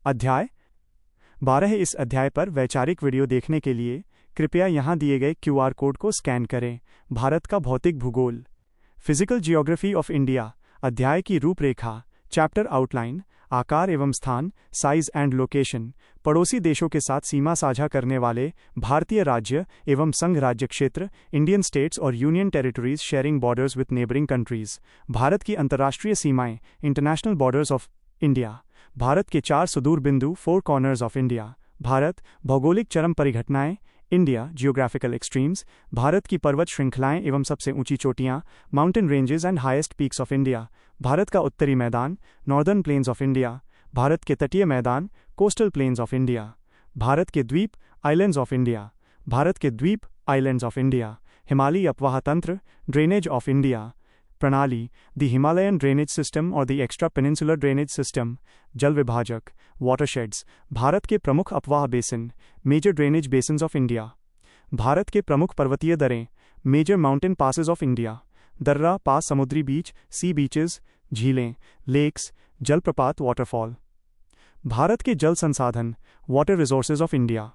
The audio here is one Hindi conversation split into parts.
अध्याय 12। इस अध्याय पर वैचारिक वीडियो देखने के लिए कृपया यहाँ दिए गए क्यूआर कोड को स्कैन करें। भारत का भौतिक भूगोल, फिजिकल जियोग्राफी ऑफ इंडिया। अध्याय की रूपरेखा, चैप्टर आउटलाइन, आकार एवं स्थान, साइज एंड लोकेशन। पड़ोसी देशों के साथ सीमा साझा करने वाले भारतीय राज्य एवं संघ राज्य क्षेत्र, इंडियन स्टेट्स और union territories sharing borders with neighbouring countries. Bharat की अंतर्राष्ट्रीय सीमाएं, इंटरनेशनल बॉर्डर्स ऑफ इंडिया। भारत के 4 सुदूर बिंदु, 4 कॉर्नर्स ऑफ इंडिया। भारत, भौगोलिक चरम परिघटनाएं, इंडिया, जियोग्राफिकल एक्सट्रीम्स। भारत की पर्वत श्रृंखलाएं एवं सबसे ऊंची चोटियां, mountain ranges and highest peaks of India. Bharat का उत्तरी मैदान, नॉर्दर्न प्लेन्स ऑफ इंडिया। भारत के तटीय मैदान, कोस्टल प्लेन्स ऑफ इंडिया। भारत के द्वीप, आइलैंड्स ऑफ इंडिया। भारत के द्वीप, आइलैंड्स ऑफ इंडिया। हिमालयी अपवाह तंत्र, ड्रेनेज ऑफ इंडिया। प्रणाली, द हिमालयन ड्रेनेज सिस्टम और the extra peninsular drainage system. जल विभाजक, वाटरशेड्स। भारत के प्रमुख अपवाह basin, major drainage basins of India. भारत के प्रमुख पर्वतीय दरें, major mountain passes of India. दर्रा पास, समुद्री बीच, सी बीचेस, झीलें, लेक्स, जलप्रपात, वाटरफॉल। भारत के जल संसाधन, वाटर रिसोर्सेज ऑफ इंडिया।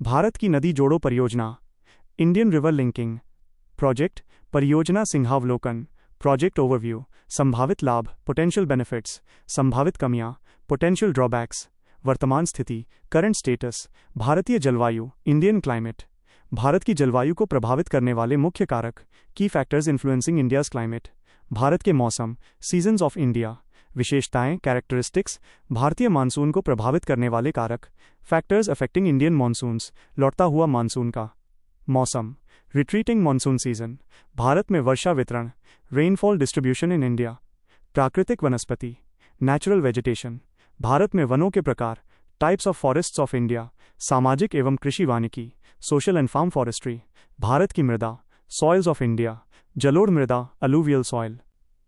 भारत की नदी जोड़ो परियोजना, इंडियन रिवर लिंकिंग प्रोजेक्ट। परियोजना सिंहावलोकन, प्रोजेक्ट ओवरव्यू। संभावित लाभ, पोटेंशियल बेनिफिट्स। संभावित कमियां, पोटेंशियल ड्रॉबैक्स। वर्तमान स्थिति, करंट स्टेटस। भारतीय जलवायु, इंडियन क्लाइमेट। भारत की जलवायु को प्रभावित करने वाले मुख्य कारक, की factors influencing India's climate. Bharat के मौसम, सीजन्स ऑफ इंडिया। विशेषताएं, कैरेक्टरिस्टिक्स। भारतीय मानसून को प्रभावित करने वाले कारक, फैक्टर्स अफेक्टिंग इंडियन मानसून्स। लौटता हुआ मानसून का मौसम, रिट्रीटिंग मानसून सीजन। भारत में वर्षा वितरण, रेनफॉल डिस्ट्रीब्यूशन इन इंडिया। प्राकृतिक वनस्पति, नेचुरल वेजिटेशन। भारत में वनों के प्रकार, types of forests of India. सामाजिक एवं कृषि वानिकी, सोशल एंड फार्म फॉरेस्ट्री। भारत की मृदा, सॉइल्स ऑफ इंडिया। जलोढ़ मृदा, अलूवियल सॉइल।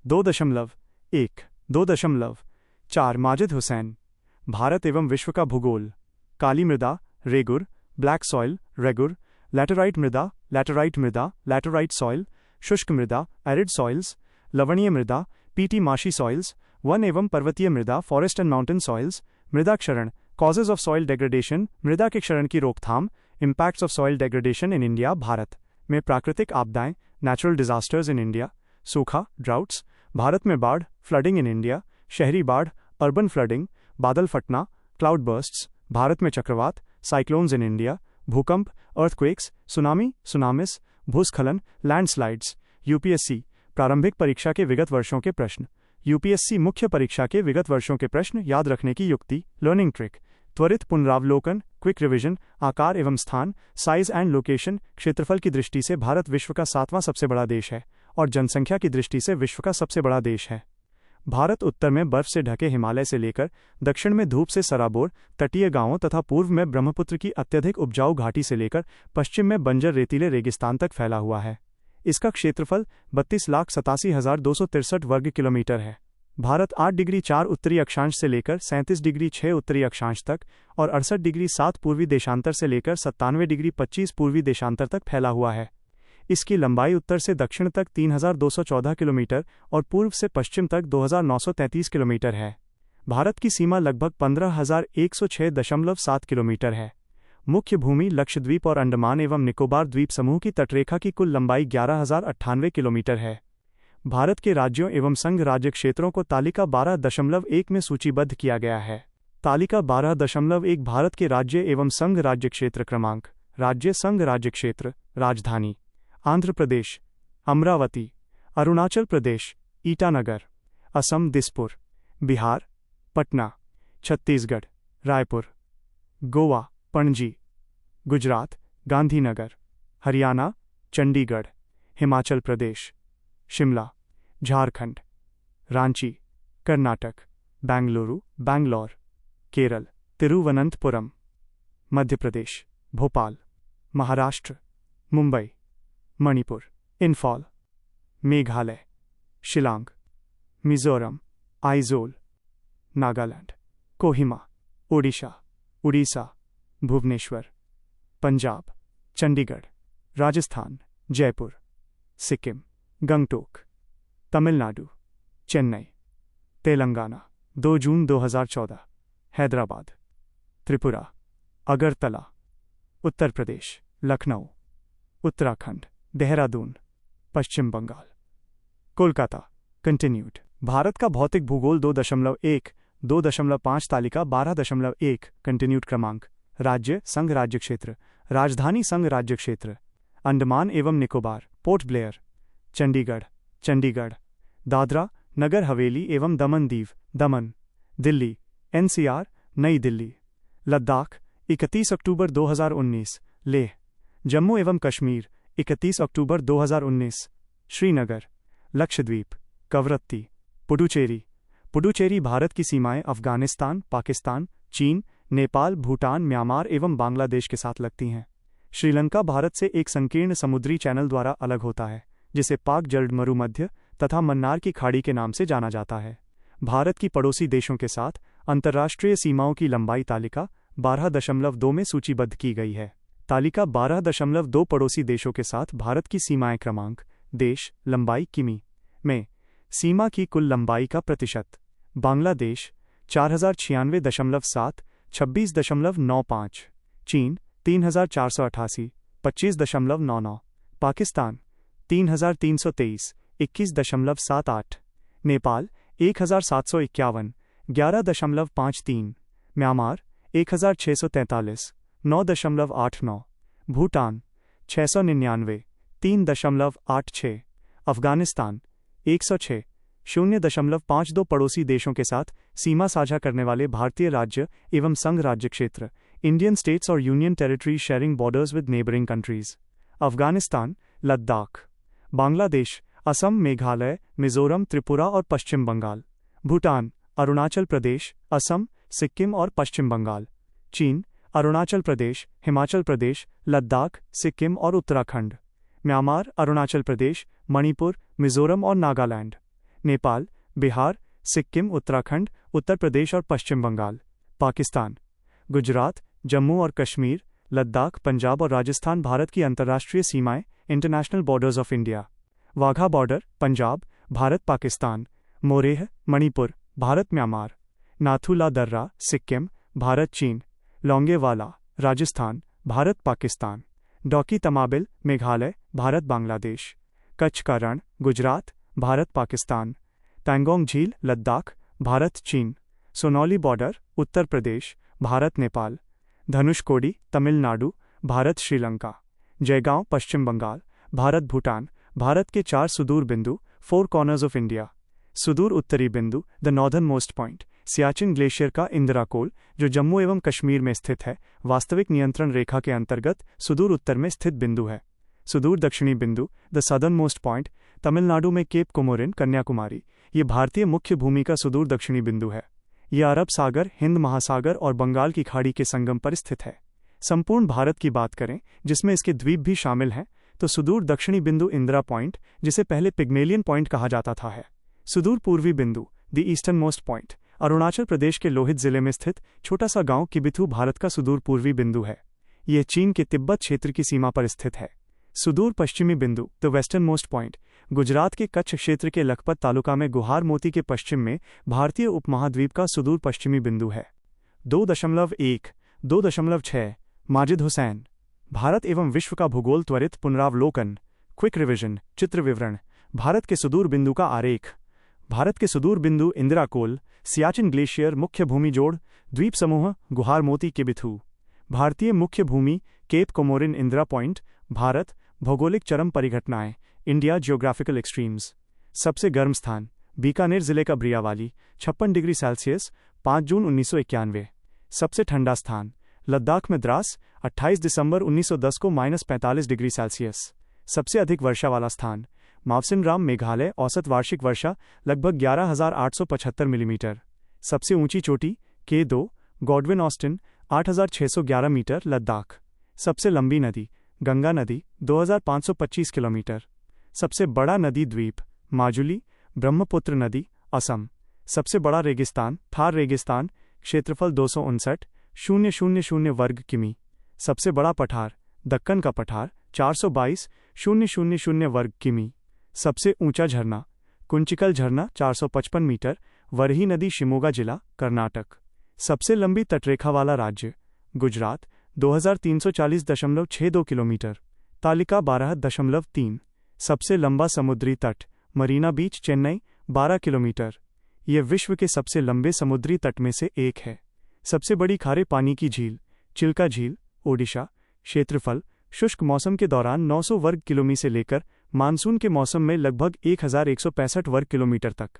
2.1 2.4 माजिद हुसैन। भारत एवं विश्व का भूगोल, काली मृदा, regur, black soil, regur. Laterite मृदा, लैटेराइट सॉइल। शुष्क मृदा, एरिड सॉइल्स। लवणीय मृदा, पीटी माशी सॉइल्स। वन एवं पर्वतीय मृदा, फॉरेस्ट एंड माउंटेन सॉइल्स। मृदा क्षरण, कॉजेज ऑफ सॉइल डेग्रेडेशन, मृदा के क्षरण की रोकथाम। Impacts of soil degradation in India. Bharat में प्राकृतिक आपदाएं, नेचुरल डिजास्टर्स इन इंडिया। सूखा, ड्राउट्स। भारत में बाढ़, फ्लडिंग इन इंडिया। शहरी बाढ़, अर्बन फ्लडिंग। बादल फटना, क्लाउड बर्स्ट्स। भारत में चक्रवात, साइक्लोन्स इन इंडिया। भूकंप, अर्थक्वेक्स, सुनामिस। भूस्खलन, लैंडस्लाइड्स। यूपीएससी प्रारंभिक परीक्षा के विगत वर्षों के प्रश्न। यूपीएससी मुख्य परीक्षा के विगत वर्षों के प्रश्न याद रखने की युक्ति, लर्निंग ट्रिक। त्वरित पुनरावलोकन, क्विक रिवीजन। आकार एवं स्थान, साइज एंड लोकेशन। क्षेत्रफल की दृष्टि से भारत विश्व का 7वां सबसे बड़ा देश है और जनसंख्या की दृष्टि से विश्व का सबसे बड़ा देश है। भारत उत्तर में बर्फ से ढके हिमालय से लेकर दक्षिण में धूप से सराबोर तटीय गांवों तथा पूर्व में ब्रह्मपुत्र की अत्यधिक उपजाऊ घाटी से लेकर पश्चिम में बंजर रेतीले रेगिस्तान तक फैला हुआ है। इसका क्षेत्रफल 32,87,263 वर्ग किलोमीटर है। भारत 8 डिग्री 4 उत्तरी अक्षांश से लेकर 37 डिग्री 6 उत्तरी अक्षांश तक और 68 डिग्री 7 पूर्वी देशांतर से लेकर 97 डिग्री 25 पूर्वी देशांतर तक फैला हुआ है। इसकी लंबाई उत्तर से दक्षिण तक 3,214 किलोमीटर और पूर्व से पश्चिम तक 2,933 किलोमीटर है। भारत की सीमा लगभग 15,106.7 किलोमीटर है। मुख्य भूमि लक्षद्वीप और अंडमान एवं निकोबार द्वीप समूह की तटरेखा की कुल लंबाई 11,098 किलोमीटर है। भारत के राज्यों एवं संघ राज्य क्षेत्रों को तालिका 12.1 में सूचीबद्ध किया गया है। तालिका 12.1 भारत के राज्य एवं संघ राज्य क्षेत्र क्रमांक। राज्य, संघ राज्य क्षेत्र, राजधानी। आंध्र प्रदेश, अमरावती। अरुणाचल प्रदेश, ईटानगर। असम, दिसपुर। बिहार, पटना। छत्तीसगढ़, रायपुर। गोवा, पणजी। गुजरात, गांधीनगर। हरियाणा, चंडीगढ़। हिमाचल प्रदेश, शिमला। झारखंड, रांची। कर्नाटक, बेंगलुरु, बैंगलोर। केरल, तिरुवनंतपुरम। मध्य प्रदेश, भोपाल। महाराष्ट्र, मुंबई। मणिपुर, इंफॉल। मेघालय, शिलांग। मिजोरम, आइजोल। नागालैंड, कोहिमा। उड़ीसा, भुवनेश्वर। पंजाब, चंडीगढ़। राजस्थान, जयपुर। सिक्किम, गंगटोक। तमिलनाडु, चेन्नई। तेलंगाना, 2 जून 2014। हैदराबाद, त्रिपुरा, अगरतला, उत्तर प्रदेश, लखनऊ, उत्तराखंड, देहरादून, पश्चिम बंगाल, कोलकाता। कंटिन्यूड। भारत का भौतिक भूगोल 2.1, 2.5 तालिका 12.1। कंटिन्यूड क्रमांक। राज्य संघ राज्य क्षेत्र, राजधानी संघ राज्य क्षेत्र, अंडमान एवं निकोबार, पोर्ट ब्लेयर, चंडीगढ़, चंडीगढ़, दादरा नगर हवेली एवं दमन दीव, दमन, दिल्ली, एनसीआर, नई दिल्ली, लद्दाख, 31 अक्टूबर 2019, लेह, जम्मू एवं कश्मीर, 31 अक्टूबर 2019, श्रीनगर, लक्षद्वीप, कवरत्ती, पुडुचेरी। पुडुचेरी भारत की सीमाएं अफगानिस्तान, पाकिस्तान, चीन, नेपाल, भूटान, म्यांमार एवं बांग्लादेश के साथ लगती हैं। श्रीलंका भारत से एक संकीर्ण समुद्री चैनल द्वारा अलग होता है, जिसे पाक जल मरुमध्य तथा मन्नार की खाड़ी के नाम से जाना जाता है। भारत की पड़ोसी देशों के साथ अंतर्राष्ट्रीय सीमाओं की लंबाई तालिका 12.2 में सूचीबद्ध की गई है। तालिका 12.2 पड़ोसी देशों के साथ भारत की सीमाएं क्रमांक। देश लंबाई किमी में, सीमा की कुल लंबाई का प्रतिशत। बांग्लादेश 4096.7, 26.95। चीन 3488, 25.99। पाकिस्तान 3323, 21.78। नेपाल 1751, 11.53। म्यांमार 1643, 9.89। भूटान 699, 3.86। अफगानिस्तान 106, 0.52। पड़ोसी देशों के साथ सीमा साझा करने वाले भारतीय राज्य एवं संघ राज्य क्षेत्र, इंडियन स्टेट्स और union territory sharing borders with neighbouring countries. Afghanistan, Ladakh, Bangladesh, Assam, Meghalaya, Mizoram, Tripura और पश्चिम बंगाल। भूटान, अरुणाचल प्रदेश, असम, सिक्किम और पश्चिम बंगाल। चीन, अरुणाचल प्रदेश, हिमाचल प्रदेश, लद्दाख, सिक्किम और उत्तराखंड। म्यांमार, अरुणाचल प्रदेश, मणिपुर, मिजोरम और नागालैंड। नेपाल, बिहार, सिक्किम, उत्तराखंड, उत्तर प्रदेश और पश्चिम बंगाल। पाकिस्तान, गुजरात, जम्मू और कश्मीर, लद्दाख, पंजाब और राजस्थान। भारत की अंतर्राष्ट्रीय सीमाएं, international borders of India. Wagah border, Punjab, Bharat Pakistan. Moreh, Manipur, Bharat Myanmar. Nathula दर्रा, सिक्किम, भारत चीन। लोंगेवाला, राजस्थान, भारत पाकिस्तान। डॉकी तमाबिल, मेघालय, भारत बांग्लादेश। कच्छ का रण, गुजरात, भारत पाकिस्तान। पैंगोंग झील, लद्दाख, भारत चीन। सोनौली बॉर्डर, उत्तर प्रदेश, भारत नेपाल। धनुषकोडी, तमिलनाडु, भारत श्रीलंका। जयगांव, पश्चिम बंगाल, भारत भूटान। भारत के 4 सुदूर बिंदु, 4 कॉर्नर्स ऑफ इंडिया। सुदूर उत्तरी बिंदु, the northern most point, Siachen glacier का इंदिरा कोल, जो जम्मू एवं कश्मीर में स्थित है, वास्तविक नियंत्रण रेखा के अंतर्गत सुदूर उत्तर में स्थित बिंदु है। सुदूर दक्षिणी बिंदु, the southern most point, Tamil Nadu में केप कोमोरिन, कन्याकुमारी। ये भारतीय मुख्य भूमि का सुदूर दक्षिणी बिंदु है। यह अरब सागर, हिंद महासागर और बंगाल की खाड़ी के संगम पर स्थित है। संपूर्ण भारत की बात करें, जिसमें इसके द्वीप भी शामिल हैं, तो सुदूर दक्षिणी बिंदु इंदिरा पॉइंट, जिसे पहले पिग्मेलियन पॉइंट कहा जाता था, है। सुदूर पूर्वी बिंदु, the eastern most point, Arunachal Pradesh के लोहित जिले में स्थित छोटा सा गांव किबिथु भारत का सुदूर पूर्वी बिंदु है। यह चीन के तिब्बत क्षेत्र की सीमा पर स्थित है। सुदूर पश्चिमी बिंदु, the western most point, Gujarat के कच्छ क्षेत्र के लखपत तालुका में गुहार मोती के पश्चिम में भारतीय उपमहाद्वीप का सुदूर पश्चिमी बिंदु है। 2.1, 2.6। माजिद हुसैन, भारत एवं विश्व का भूगोल त्वरित पुनरावलोकन, क्विक रिविजन, चित्र विवरण। भारत के सुदूर बिंदु का आरेख। भारत के सुदूर बिंदु इंदिरा कोल, सियाचिन ग्लेशियर, मुख्य भूमि जोड़, द्वीप समूह, गुहार मोती किबिथु। भारतीय मुख्य भूमि, Cape Comorin, Indira Point, Bharat. भौगोलिक चरम परिघटनाएं, इंडिया जियोग्राफिकल एक्सट्रीम्स। सबसे गर्म स्थान, बीकानेर जिले का ब्रियावाली, 56 डिग्री सेल्सियस, 5 जून 1991। सबसे ठंडा स्थान, लद्दाख में द्रास, 28 दिसंबर 1910 को -45 डिग्री सेल्सियस। सबसे अधिक वर्षा वाला स्थान, मावसिनराम, मेघालय, औसत वार्षिक वर्षा लगभग 11,875 मिलीमीटर। सबसे ऊंची चोटी, K2, Godwin Austen, 8,611 metre, Ladakh. सबसे लंबी नदी, गंगा नदी, 2,525 किलोमीटर। सबसे बड़ा नदी द्वीप, माजुली, ब्रह्मपुत्र नदी, असम। सबसे बड़ा रेगिस्तान, थार रेगिस्तान, क्षेत्रफल 259,000 वर्ग किमी। सबसे बड़ा पठार, दक्कन का पठार, 422,000 वर्ग किमी। सबसे ऊंचा झरना, कुंचिकल झरना, 455 मीटर, वरही नदी, शिमोगा जिला, कर्नाटक। सबसे लंबी तटरेखा वाला राज्य गुजरात 2340.62 किलोमीटर, तालिका 12.3। सबसे लंबा समुद्री तट मरीना बीच चेन्नई 12 किलोमीटर। यह विश्व के सबसे लंबे समुद्री तट में से एक है। सबसे बड़ी खारे पानी की झील चिल्का झील ओडिशा, क्षेत्रफल शुष्क मौसम के दौरान 900 वर्ग किलोमीटर से लेकर मानसून के मौसम में लगभग 1165 वर्ग किलोमीटर तक।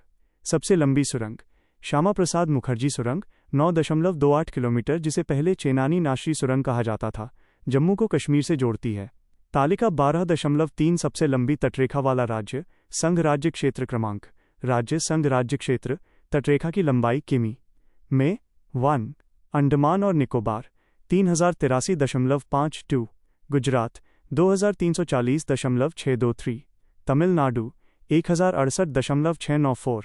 सबसे लंबी सुरंग श्यामा प्रसाद मुखर्जी सुरंग 9.28 किलोमीटर, जिसे पहले चेनानी नाशी सुरंग कहा जाता था, जम्मू को कश्मीर से जोड़ती है। तालिका 12.3। सबसे लंबी तटरेखा वाला राज्य संघ राज्य क्षेत्र क्रमांक राज्य संघ राज्य क्षेत्र तटरेखा की लंबाई किमी में 1। अंडमान और निकोबार 3083.52, गुजरात 2340.623, तमिलनाडु 1068.694,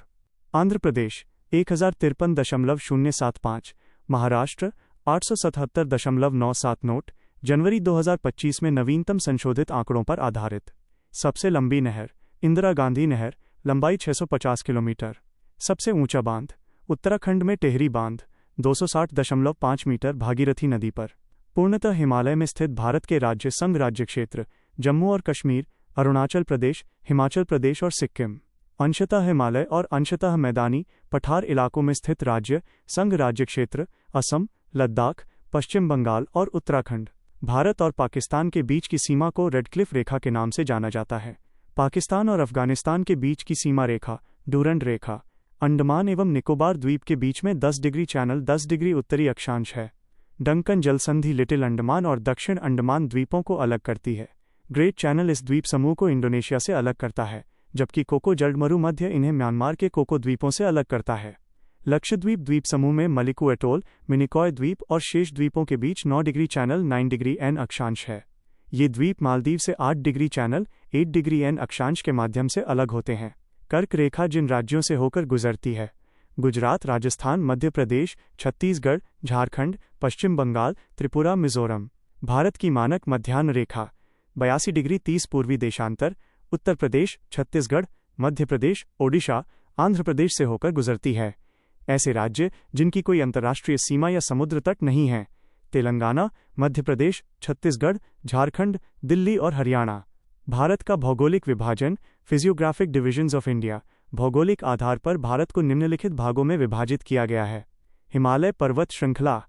आंध्र प्रदेश 1053.075, महाराष्ट्र 877.979। जनवरी 2025 में नवीनतम संशोधित आंकड़ों पर आधारित। सबसे लंबी नहर इंदिरा गांधी नहर, लंबाई 650 किलोमीटर। सबसे ऊंचा बांध उत्तराखंड में टेहरी बांध 260.5 मीटर, भागीरथी नदी पर। पूर्णतः हिमालय में स्थित भारत के राज्य संघ राज्य क्षेत्र जम्मू और कश्मीर, अरुणाचल प्रदेश, हिमाचल प्रदेश और सिक्किम। अंशतः हिमालय और अंशतः मैदानी पठार इलाकों में स्थित राज्य संघ राज्य क्षेत्र असम, लद्दाख, पश्चिम बंगाल और उत्तराखंड। भारत और पाकिस्तान के बीच की सीमा को रेडक्लिफ रेखा के नाम से जाना जाता है। पाकिस्तान और अफगानिस्तान के बीच की सीमा रेखा डूरंड रेखा। अंडमान एवं निकोबार द्वीप के बीच में 10 डिग्री चैनल 10 डिग्री उत्तरी अक्षांश है। डंकन जलसंधि लिटिल अंडमान और दक्षिण अंडमान द्वीपों को अलग करती है। ग्रेट चैनल इस द्वीप समूह को इंडोनेशिया से अलग करता है, जबकि कोको जलमरू मध्य इन्हें म्यांमार के कोको द्वीपों से अलग करता है। लक्षद्वीप द्वीप समूह में मलिकू एटोल, मिनिकॉय द्वीप और शेष द्वीपों के बीच 9 डिग्री चैनल 9 डिग्री एन अक्षांश है। ये द्वीप मालदीव से 8 डिग्री चैनल 8 डिग्री एन अक्षांश के माध्यम से अलग होते हैं। कर्क रेखा जिन राज्यों से होकर गुजरती है गुजरात, राजस्थान, मध्य प्रदेश, छत्तीसगढ़, झारखंड, पश्चिम बंगाल, त्रिपुरा, मिजोरम। भारत की मानक मध्याह्न रेखा 82 डिग्री 30 पूर्वी देशांतर उत्तर प्रदेश, छत्तीसगढ़, मध्य प्रदेश, ओडिशा, आंध्र प्रदेश से होकर गुजरती है। ऐसे राज्य जिनकी कोई अंतर्राष्ट्रीय सीमा या समुद्र तट नहीं है तेलंगाना, मध्य प्रदेश, छत्तीसगढ़, झारखंड, दिल्ली और हरियाणा। भारत का भौगोलिक विभाजन फिजियोग्राफिक डिविजन्स ऑफ इंडिया। भौगोलिक आधार पर भारत को निम्नलिखित भागों में विभाजित किया गया है। हिमालय पर्वत श्रृंखला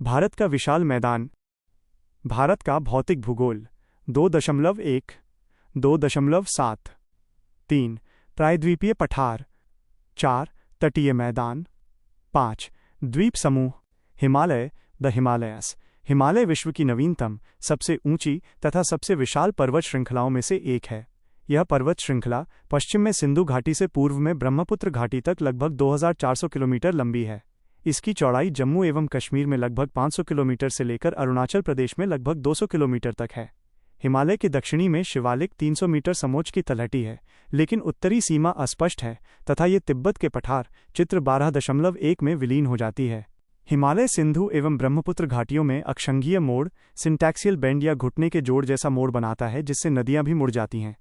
भारत का विशाल मैदान। भारत का भौतिक भूगोल 2.1 2.7 3 प्रायद्वीपीय पठार 4 तटीय मैदान 5 द्वीप समूह। Himalaya the Himalayas. हिमालय विश्व की नवीनतम, सबसे ऊंची तथा सबसे विशाल पर्वत श्रृंखलाओं में से एक है। यह पर्वत श्रृंखला पश्चिम में सिंधु घाटी से पूर्व में ब्रह्मपुत्र घाटी तक लगभग 2400 किलोमीटर लंबी है। इसकी चौड़ाई जम्मू एवं कश्मीर में लगभग 500 किलोमीटर से लेकर अरुणाचल प्रदेश में लगभग 200 किलोमीटर तक है। हिमालय के दक्षिणी में शिवालिक 300 मीटर समोच्च की तलहटी है, लेकिन उत्तरी सीमा अस्पष्ट है तथा ये तिब्बत के पठार चित्र 12.1 में विलीन हो जाती है। हिमालय सिंधु एवं ब्रह्मपुत्र घाटियों में अक्षंगीय मोड़ सिंटैक्सियल बेंड या घुटने के जोड़ जैसा मोड़ बनाता है, जिससे नदियां भी मुड़ जाती हैं।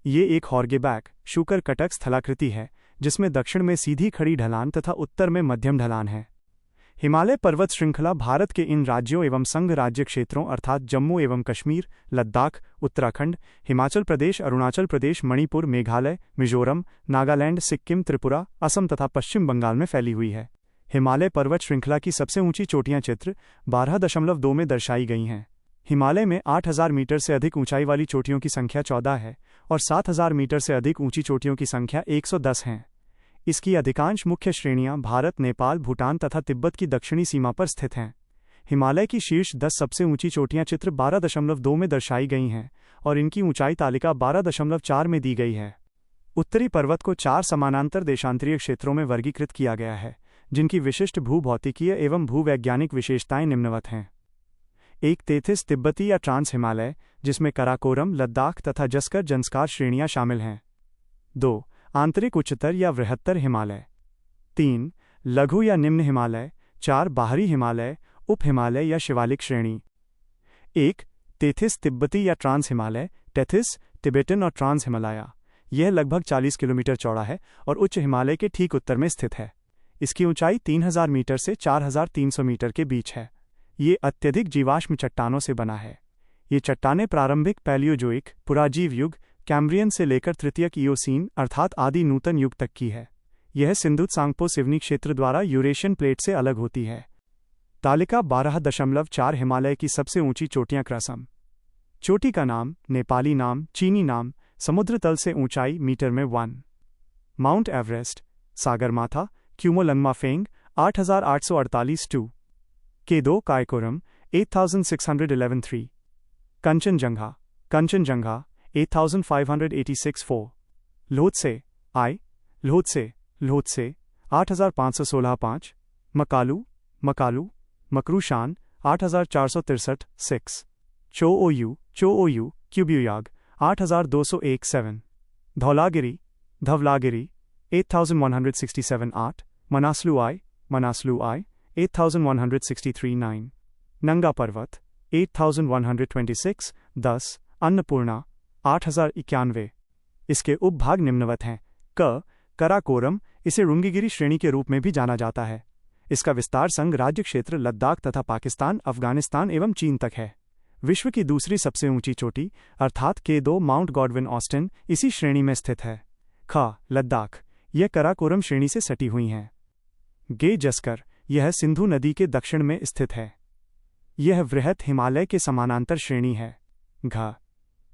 ये एक हॉर्गेबैक शूकर कटक स्थलाकृति है, जिसमें दक्षिण में सीधी खड़ी ढलान तथा उत्तर में मध्यम ढलान है। हिमालय पर्वत श्रृंखला भारत के इन राज्यों एवं संघ राज्य क्षेत्रों अर्थात जम्मू एवं कश्मीर, लद्दाख, उत्तराखंड, हिमाचल प्रदेश, अरुणाचल प्रदेश, मणिपुर, मेघालय, मिजोरम, नागालैंड, सिक्किम, त्रिपुरा, असम तथा पश्चिम बंगाल में फैली हुई है। हिमालय पर्वत श्रृंखला की सबसे ऊंची चोटियां चित्र 12.2 में दर्शाई गई हैं। हिमालय में 8000 मीटर से अधिक ऊंचाई वाली चोटियों की संख्या 14 है और 7000 मीटर से अधिक ऊंची चोटियों की संख्या 110 हैं। इसकी अधिकांश मुख्य श्रेणियां भारत, नेपाल, भूटान तथा तिब्बत की दक्षिणी सीमा पर स्थित हैं। हिमालय की शीर्ष 10 सबसे ऊंची चोटियां चित्र 12.2 में दर्शाई गई हैं और इनकी ऊंचाई तालिका 12.4 में दी गई है। उत्तरी पर्वत को 4 समानांतर देशांतरीय क्षेत्रों में वर्गीकृत किया गया है, जिनकी विशिष्ट भूभौतिकीय एवं भूवैज्ञानिक विशेषताएं निम्नवत हैं। 1 तेथिस तिब्बती या ट्रांस हिमालय, जिसमें कराकोरम, लद्दाख तथा जस्कर जंस्कार श्रेणियां शामिल हैं। 2 आंतरिक उच्चतर या वृहत्तर हिमालय। 3 लघु या निम्न हिमालय। 4 बाहरी हिमालय, उप हिमालय या शिवालिक श्रेणी। 1 तेथिस तिब्बती या ट्रांस हिमालय, टेथिस, तिबेटन और ट्रांस हिमालया। यह लगभग 40 किलोमीटर चौड़ा है और उच्च हिमालय के ठीक उत्तर में स्थित है। इसकी ऊंचाई 3000 मीटर से 4300 मीटर के बीच है। ये अत्यधिक जीवाश्म चट्टानों से बना है। ये चट्टानें प्रारंभिक पैलियोजोइक, पुराजीव युग, कैम्ब्रियन से लेकर तृतीयक इयोसीन अर्थात आदि नूतन युग तक की है। यह सिंधु-त्सांगपो सिवनी क्षेत्र द्वारा यूरेशियन प्लेट से अलग होती है। तालिका 12.4 हिमालय की सबसे ऊंची चोटियां क्रसम। चोटी का नाम, नेपाली नाम, चीनी नाम, समुद्र तल से ऊंचाई मीटर में 1। Mount Everest, Sagarmatha, Qomolangma Feng 8848 2। K2 Karakoram 8611 3। Kangchenjunga 8586 4। Lhotse Lhotse 8516 5। Makalu मकरूशान 8463 6। चोओयू क्यूब्यूयाग 8201 7। धौलागिरी 8167 8। मनासलुआई 8163 9। नंगा पर्वत 8126 10। अन्नपूर्णा 8091। इसके उपभाग निम्नवत हैं। कराकोरम, इसे रुंगीगिरी श्रेणी के रूप में भी जाना जाता है। इसका विस्तार संघ राज्य क्षेत्र लद्दाख तथा पाकिस्तान, अफगानिस्तान एवं चीन तक है। विश्व की दूसरी सबसे ऊंची चोटी अर्थात K2 माउंट गॉडविन ऑस्टिन इसी श्रेणी में स्थित है। लद्दाख, यह कराकोरम श्रेणी से सटी हुई हैं। जस्कर, यह सिंधु नदी के दक्षिण में स्थित है। यह वृहत हिमालय के समानांतर श्रेणी है।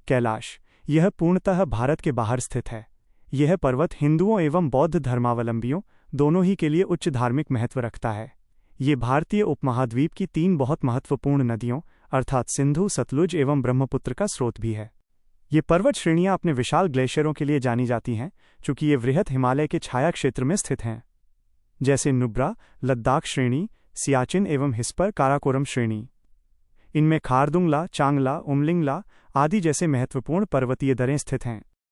कैलाश, यह पूर्णतः भारत के बाहर स्थित है। यह पर्वत हिंदुओं एवं बौद्ध धर्मावलंबियों दोनों ही के लिए उच्च धार्मिक महत्व रखता है। ये भारतीय उपमहाद्वीप की 3 बहुत महत्वपूर्ण नदियों अर्थात सिंधु, सतलुज एवं ब्रह्मपुत्र का स्रोत भी है। ये पर्वत श्रेणियां अपने विशाल ग्लेशियरों के लिए जानी जाती हैं, चूंकि ये वृहत हिमालय के छाया क्षेत्र में स्थित हैं, जैसे नुब्रा, लद्दाख श्रेणी, सियाचिन एवं हिस्पर काराकोरम श्रेणी। इनमें खारदुंगला, चांगला, उमलिंगला आदि जैसे महत्वपूर्ण पर्वतीय दरें स्थित हैं।